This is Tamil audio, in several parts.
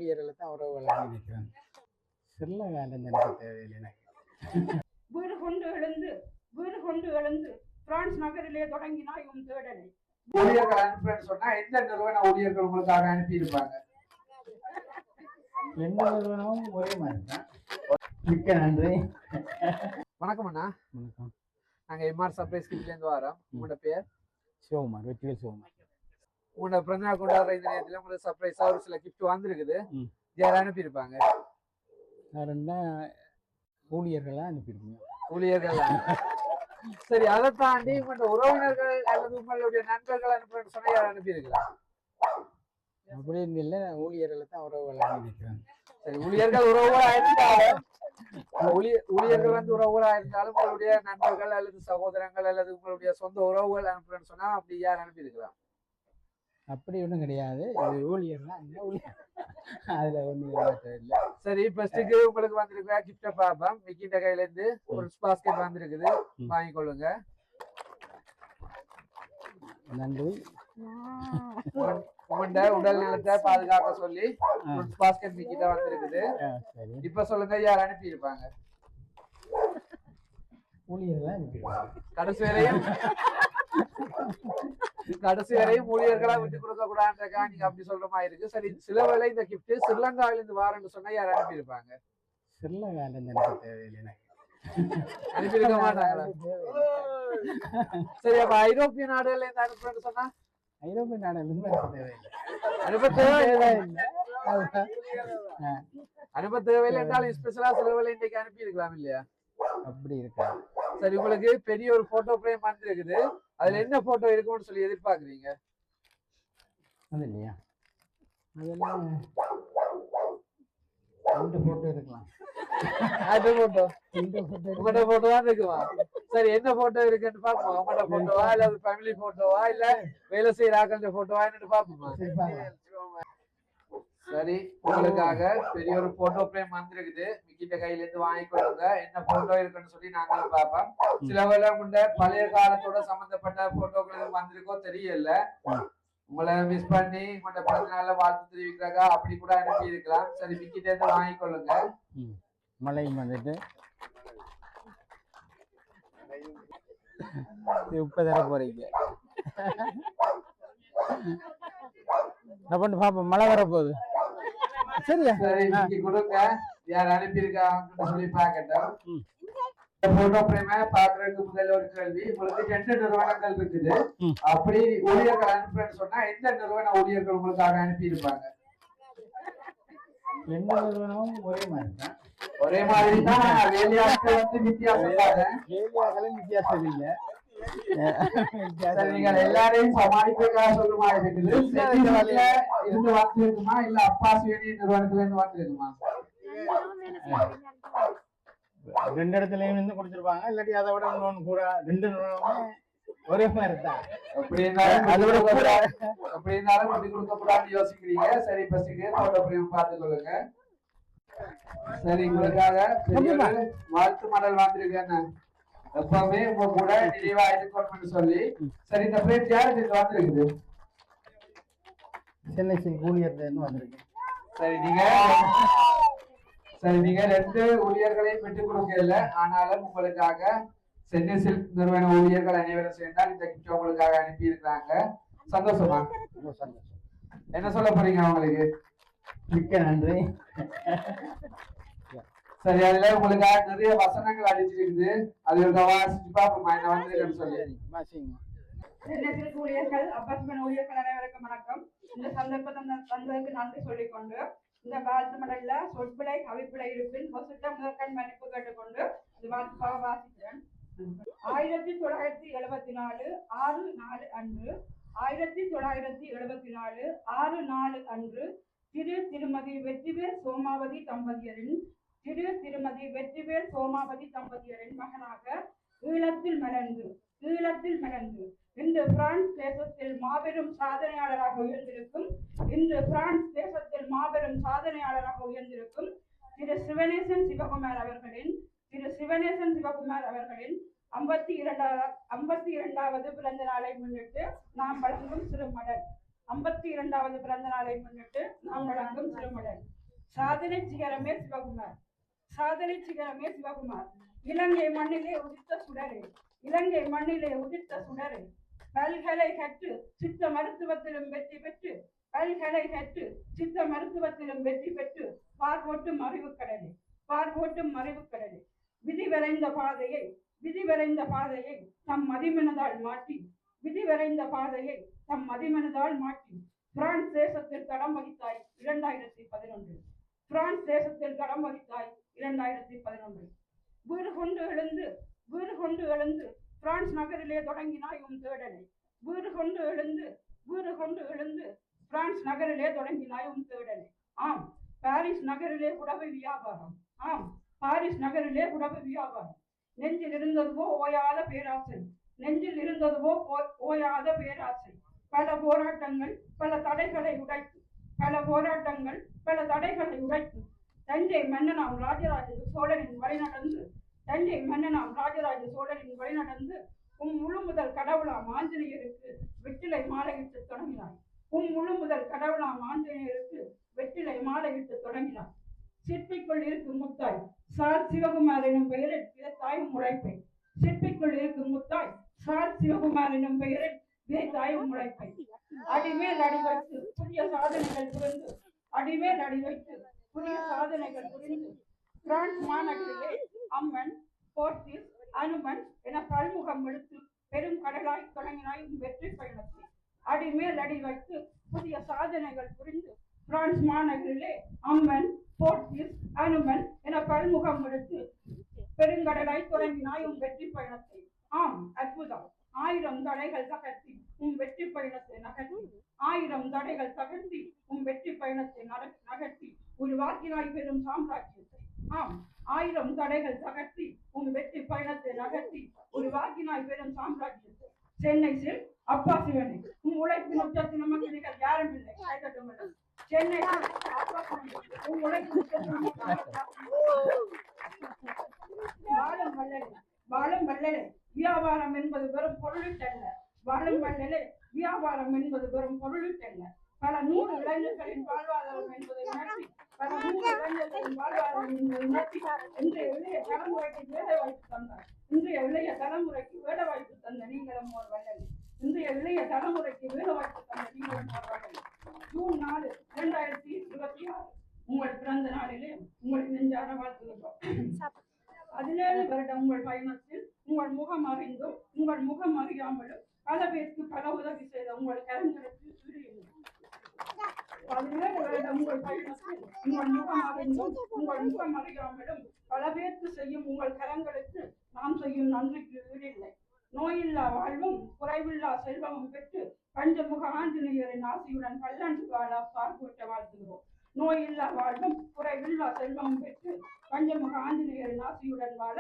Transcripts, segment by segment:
ஊழியர்களை தான் உறவுகளாக நிற்கிறாங்க. சில வேலை எனக்கு தேவையில்லை. எனக்கு வீடு கொண்டு எழுந்து பிரான்ஸ் நகரிலே தொடங்கினாய் உன் தேடலை. ஊழியர்கள் அனுப்புறேன்னு சொன்னா எந்த நிறுவன ஊழியர்கள் உங்களுக்காக அனுப்பி இருப்பாங்க? எந்த நிறுவனமும் ஒரே மாதிரி தான். மிக்க நன்றி. வணக்கம் அண்ணா. வணக்கம். நாங்க எம்ஆர் சர்ப்ரைஸ் கிட்ல இருந்து வரோம். உங்களோட பேர்? சிவகுமார், வெற்றிவேல் சிவகுமார். உங்களோட பிறந்தநாள் கொண்டாடுற இந்த நேரத்துல உங்களுக்கு சர்ப்ரைஸா ஒரு சில கிஃப்ட் வந்திருக்குது. யாரும் அனுப்பி இருப்பாங்க? ஊழியர்களா அனுப்பியிருக்கீங்க. ஊழியர்கள். சரி, அதை தாண்டி உங்களோட உறவினர்கள் அல்லது உங்களுடைய நண்பர்கள் அனுப்புறேன்னு சொன்னா யாரும் அனுப்பி இருக்கலாம்? அப்படின்னு இல்லை, ஊழியர்களை தான் உறவுகளாக நிற்கிறாங்க. சரி, ஊழியர்கள் உறவுகளா இருந்தாலும் ஊழியர்கள் வந்து உறவுகளா இருந்தாலும் உங்களுடைய நண்பர்கள் அல்லது சகோதரங்கள் அல்லது உங்களுடைய சொந்த உறவுகள் அனுப்புறேன்னு சொன்னா அப்படி யார் அனுப்பி இருக்கலாம்? அப்படி ஒன்றும் கிடையாது. இது ஊழியர் தான், ஊழியர், அதுல ஒன்றும் இல்லை. சரி, ஃபர்ஸ்ட்டுக்கு உங்களுக்கு வந்திருக்கிற கிஃப்ட பாப்போம். மிக்கிட்ட கையில இருந்து ஒரு பாஸ்கெட் வந்திருக்குது, வாங்கிக்கொள்ளுங்க. நன்றி. உங்களோட உடல் நலத்தை பாதுகாக்க சொல்லி பாஸ்கெட் மிக்கிட்ட வந்திருக்குது. இப்ப சொல்லுங்க, யார் அனுப்பி இருப்பாங்க? ஊழியர்களா அனுப்பிடுவாங்க. கடைசி வரையும் ஊழியர்களா விட்டு கொடுக்க கூடாதுக்கா நீங்க அப்படி சொல்ற மாதிரி இருக்கு. சரி, சில வேளை இந்த கிஃப்ட் ஸ்ரீலங்காவில இருந்து வாரன்னு சொன்னா யார் அனுப்பி இருப்பாங்க? ஸ்ரீலங்காவில இருந்து எனக்கு தேவையில்லை. அனுப்பி இருக்க மாட்டாங்களா? சரி, அப்ப ஐரோப்பிய நாடுகள்ல இருந்து அனுப்புறேன்னு சொன்னா? ஐரோப்பிய நாடுகள்ல இருந்து எனக்கு தேவையில்லை. அனுப்ப தேவையில்லை என்றாலும் ஸ்பெஷலா சில வேளை இன்றைக்கு அனுப்பி இருக்கலாம் இல்லையா? அப்படி இருக்கா? சரி, உங்களுக்கு பெரிய ஒரு போட்டோ பிரேம் வந்திருக்குது. அதுல என்ன போட்டோ இருக்கும்னு சொல்லி எதிர்பார்க்குறீங்க? அது இல்லையா, அதெல்லாம் ரெண்டு போட்டோ இருக்கலாம். உங்களோட போட்டோ தான் இருக்குமா? சரி, என்ன போட்டோ இருக்குன்னு பாப்போம். உங்களோட போட்டோவா இல்ல ஃபேமிலி போட்டோவா இல்ல வேலை செய்யற ஆக்கள் போட்டோவா என்னன்னு பாப்போமா? சரி, உங்களுக்காக பெரிய ஒரு போட்டோ பிரேம் வந்திருக்குது. மிக்கிட்ட கையில இருந்து வாங்கிக்கொள்ளுங்க. என்ன போட்டோ இருக்குன்னு சொல்லி நாங்களும் பார்ப்போம். சில வேளை உங்க பழைய காலத்தோட சம்பந்தப்பட்ட போட்டோக்கள் வந்திருக்கோ தெரியல. உங்களை மிஸ் பண்ணி உங்களோட பிறந்த நாள்ல வாழ்த்து தெரிவிக்கிறாங்க, அப்படி கூட அனுப்பி இருக்கலாம். சரி, மிக்கிட்ட இருந்து வாங்கிக்கொள்ளுங்க. மழையும் வந்துட்டு இப்ப தர போறீங்க. பாப்போம், மழை வர போகுது. சரியா? சரி, மிக்கி கொடுங்க. யார் அனுப்பியிருக்காங்கன்னு சொல்லி பாக்கட்டும். போட்டோ பிரேம பாக்குறதுக்கு முதல்ல ஒரு கேள்வி. உங்களுக்கு 2 நிறுவனங்கள் இருக்குது. அப்படி ஊழியர்கள் அனுப்புறேன்னு சொன்னா எந்த நிறுவன ஊழியர்கள் உங்களுக்காக அனுப்பி இருப்பாங்க? ரெண்டு நிறுவனமும் ஒரே மாதிரி தான். ஒரே மாதிரி தான். வேலையாட்கள் வந்து வித்தியாசம் வித்தியாசம் இல்லை. நீங்கள் எல்லாரையும் சமாளிப்பதற்காக சொல்ற மாதிரி இருக்குது. இருந்து வந்திருக்குமா இல்ல அப்பாஸ் யூனியன் நிறுவனத்துல இருந்து வந்திருக்குமா? ரெண்டு இடத்துலயும் இருந்து கொடுத்துருப்பாங்க. இல்லாட்டி அதை விட இன்னொன்னு கூட. ரெண்டு நிறுவனமும் ஒரே மாதிரி தான். அப்படி இருந்தாலும் கொண்டு கொடுக்க கூடாதுன்னு யோசிக்கிறீங்க. சரி, பஸ்ஸுக்கு போட்டோ பிரேம் பார்த்து கொள்ளுங்க. சரி, உங்களுக்காக வாழ்த்து மடல் வந்திருக்கேன்னு எப்பவுமே உங்க கூட நினைவா இருக்கணும்னு சொல்லி. சரி, இந்த பிரேம் யாருக்கு வந்திருக்குது? சென்னை சில்க் ஊழியர்ல இருந்து வந்திருக்கு. சரி, நீங்க 2 ஊழியர்களையும் பெற்றுக் கொடுக்கல. ஆனாலும் உங்களுக்காக சென்னை சில்க் நிறுவன ஊழியர்கள் அனைவரும் சேர்ந்தால் இந்த கிஃப்ட் உங்களுக்காக அனுப்பி இருக்கிறாங்க. சந்தோஷமா? என்ன சொல்ல போறீங்க அவங்களுக்கு? மிக்க நன்றி. சரி, அதுல உங்களுக்காக நிறைய வசனங்கள் அடிச்சிருக்குது. அது ஒரு வாசிச்சு பாப்போமா என்ன வந்திருக்குன்னு சொல்லி. ஊழியர்கள், அப்பாஸ்மெண்ட் ஊழியர்கள் அனைவருக்கும் வணக்கம். இந்த சந்தர்ப்பத்தை தந்ததுக்கு நன்றி சொல்லிக்கொண்டு இந்த வாழ்த்து மடல்ல சொற்பிழை கவிப்பிழை இருப்பின் முதற்கண் மன்னிப்பு கேட்டுக்கொண்டு இந்த வாழ்த்துக்காக வாசிக்கிறேன். 1974 6/4 அன்று 1974 6/4 அன்று திருமதி வெற்றிவேல் சோமாவதி தம்பதியரின் மகனாக ஈழத்தில் மலர்ந்து இன்று பிரான்ஸ் தேசத்தில் மாபெரும் சாதனையாளராக உயர்ந்திருக்கும் திரு சிவனேசன் சிவகுமார் அவர்களின் 52வது பிறந்த நாளை முன்னிட்டு நாம் வழங்கும் சிறு மடல். 52வது பிறந்த நாளை முன்னிட்டு நாம் வழங்கும் சிறுமலர். சாதனை சிகரமே சிவகுமார். சாதனை சிகரமே சிவகுமார். இலங்கை மண்ணிலே உதித்த சுடரே, இலங்கை மண்ணிலே உதித்த சுடரே, பல்கலை கற்று சித்த மருத்துவத்திலும் வெற்றி பெற்று, பல்கலை கற்று சித்த மருத்துவத்திலும் வெற்றி பெற்று பார்வோட்டும் அறிவு கடலே, பார்வோட்டும் அறிவு கடலே. விதி வரைந்த பாதையை, விதி வரைந்த பாதையை தம் மதிமனதால் மாற்றி, விதி வரைந்த பாதையை தம் மதிமனதால் மாற்றி பிரான்ஸ் தேசத்தில் தடம் வகித்தாய் 2011. பிரான்ஸ் தேசத்தில் தடம் வகித்தாய் 2011. வீடு கொண்டு எழுந்து, வீடு கொண்டு எழுந்து பிரான்ஸ் நகரிலே தொடங்கினாய் உன் தேடலை. வீடு கொண்டு எழுந்து, வீடு கொண்டு எழுந்து பிரான்ஸ் நகரிலே தொடங்கினாய் உன் தேடலை. ஆம், பாரிஸ் நகரிலே புடவை வியாபாரம். ஆம், பாரிஸ் நகரிலே புடவை வியாபாரம். நெஞ்சில் இருந்ததுவோ ஓயாத பேராசை, நெஞ்சில் இருந்ததுவோ ஓயாத பேராசை. பல போராட்டங்கள் பல தடைகளை உடைத்து, பல போராட்டங்கள் பல தடைகளை உடைத்து தஞ்சை மன்னனாம் ராஜராஜ சோழனின் வழிநடந்து, தஞ்சை மன்னனாம் ராஜராஜ சோழனின் வழிநடந்து முழு முதல் கடவுளாம் ஆஞ்சநேயருக்கு வெற்றிலை மாலையிட்டு தொடங்கினாய். முழு முதல் கடவுளாம் ஆஞ்சநேயருக்கு வெற்றிலை மாலையிட்டு தொடங்கினாய். சிற்பிக்குள் இருக்கும் முத்தாய் சார் சிவகுமார் எனும் பெயரில் விதைத்தாயும் உழைப்பை. சிற்பிக்குள் இருக்கும் முத்தாய் சார் சிவகுமார் எனும் பெயரில் விதைத்தாயும் உழைப்பை. அடிமேல் அடி வைத்து புதிய சாதனைகள் புரிந்து, அடிமேல் அடி வைத்து புதிய சாதனைகள் புரிந்து பிரான்ஸ் மாநகரிலே அம்மன், போர்த்திஸ், அனுமன் என பல்முகம் எடுத்து பெரும் கடலாய் தொடங்கினாய் வெற்றி பயணத்தை. அடிமேல் அடி வைத்து புதிய சாதனைகள் புரிந்து பிரான்ஸ் மாநகரிலே அம்மன், போர்த்திஸ், அனுமன் என பல்முகம் எடுத்து பெருங்கடலாய் தொடங்கினாய் வெற்றி பயணத்தை. ஆம், அற்புதம். 1000 தடைகள் தகர்த்தி வெற்றி பயணத்தை நகர்த்தி, 1000 தடைகள் தகர்த்தி வெற்றி பயணத்தை நகர்த்தி உருவாக்கினாய் பெரும் சாம்ராஜ்யத்தை. ஆம், 1000 தடைகள் தகர்த்தி வெற்றி பயணத்தை நகர்த்தி உருவாக்கினாய் பெரும் சாம்ராஜ்யத்தை. சென்னை சில் அப்பா சிவனே, உழைப்பின் உச்சத்தின் மக்கள் யாரும் இல்லை. சென்னை அப்பா சிவனே, உழைப்பின் உச்சத்தின் வாழும் வல்லலே, வாழும் வல்லலே. வியாபாரம் என்பது வெறும் பொருளிட்டல்ல, வாழும் வல்லலே. வியாபாரம் என்பது வெறும் பொருளிட்டல்ல. பல 100 இளைஞர்களின் வாழ்வாதாரம் என்பதை உணர்த்தி, பல 100 இளைஞர்களின் வாழ்வாதாரம் என்பதை உணர்த்தி இன்றைய இளைய தலைமுறைக்கு வேலை வாய்ப்பு தந்தார். இன்றைய இளைய தலைமுறைக்கு வேலை வாய்ப்பு தந்த நீங்களும் ஒரு வல்லலே. இன்றைய இளைய தலைமுறைக்கு வேலை வாய்ப்பு தந்த நீங்களும் ஒரு வல்லலே. ஜூன் 4, 2026 உங்கள் பிறந்த நாளிலே உங்கள் நெஞ்சார வாழ்த்துகிறோம். 17 வருட உங்கள் பயணத்தில் உங்கள் முகம் அறிந்தும் உங்கள் முகம் அறியாமலும் பல பேருக்கு பல உதவி செய்த உங்கள் கரங்களுக்கு 17 வருட உங்கள் பயணத்தில் உங்கள் முகம் அறிந்தும் உங்கள் முகம் அறியாமலும் பல பேருக்கு செய்யும் உங்கள் கரங்களுக்கு நாம் செய்யும் நன்றிக்கு ஈடில்லை. நோயில்லா வாழ்வும் குறைவில்லா செல்வமும் பெற்று பஞ்சமுக ஆஞ்சநேயரின் ஆசையுடன் பல்லாண்டு கால பார்ப்போட்ட வாழ்த்துகிறோம். நோயில்லா வாழ்வும் குறைவில்லா செல்வமும் பெற்று பஞ்சமுக ஆஞ்சநேயரின் ஆசையுடன் வாழ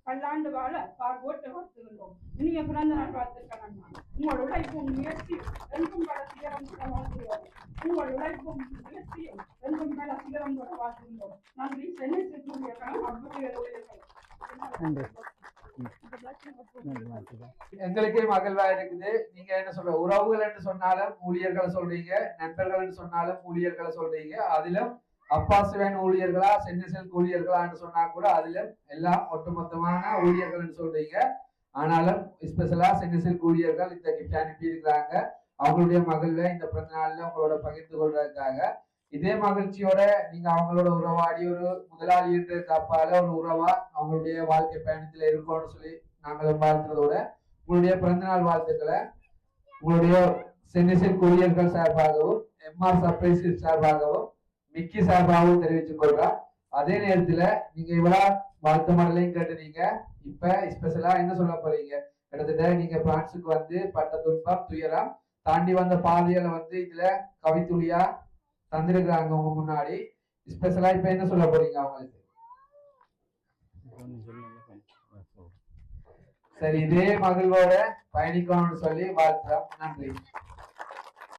பல்லாண்டு வாழ பார்ப்போட்ட வாழ்த்துகின்றோம். இனிய பிறந்த நாள் வாழ்த்துக்கள் அண்ணா. உங்கள் உழைப்பும் முயற்சியும் என்றும் பல சிகரம் கூட வாழ்த்துகிறோம். உங்கள் உழைப்பும் முயற்சியும் என்றும் பல சிகரம் கூட வாழ்த்துகின்றோம். நன்றி. சென்னை சிற்பிய எங்களுக்கே மகிழ்வா இருக்குது. நீங்க என்ன சொல்ற, உறவுகள் என்று சொன்னாலும் ஊழியர்களை சொல்றீங்க, நண்பர்கள் என்று சொன்னாலும் ஊழியர்களை சொல்றீங்க. அதிலும் அப்பா சிவன் ஊழியர்களா, சென்னிசல் ஊழியர்களான்னு சொன்னா கூட அதிலும் எல்லாம் ஒட்டுமொத்தமான ஊழியர்கள் என்று சொல்றீங்க. ஆனாலும் ஸ்பெஷலா சென்னிசல் ஊழியர்கள் இந்த கிஃப்ட் அனுப்பி இருக்கிறாங்க. அவங்களுடைய மகிழ்வை இந்த பிறந்த நாள்ல உங்களோட பகிர்ந்து கொள்றதுக்காக இதே மகிழ்ச்சியோட நீங்க அவங்களோட உறவாடி ஒரு முதலாளி என்ற தப்பால ஒரு உறவா அவங்களுடைய வாழ்க்கை பயணத்துல இருக்கோம்னு சொல்லி நாங்களும் வாழ்த்துறதோட உங்களுடைய பிறந்தநாள் வாழ்த்துக்களை உங்களுடைய சென்னிசல் ஊழியர்கள் சார்பாகவும் எம்ஆர் சர்ப்ரைஸ் சார்பாகவும் மிக்கி சார்பாகவும் தெரிவித்துக் கொள்றோம். அதே நேரத்துல நீங்க இவ்வளவு வாழ்த்து மடலையும் கேட்டுனீங்க. இப்ப ஸ்பெஷலா என்ன சொல்ல போறீங்க? கிட்டத்தட்ட நீங்க பிரான்ஸுக்கு வந்து பட்ட துன்பம் துயரம் தாண்டி வந்த பாதையில வந்து இதுல கவித்துளியா தந்திருக்கிறாங்க உங்க முன்னாடி. ஸ்பெஷலா இப்ப என்ன சொல்ல போறீங்க அவங்களுக்கு? சரி, இதே மகிழ்வோட பயணிக்கணும்னு சொல்லி வாழ்த்துறோம். நன்றி.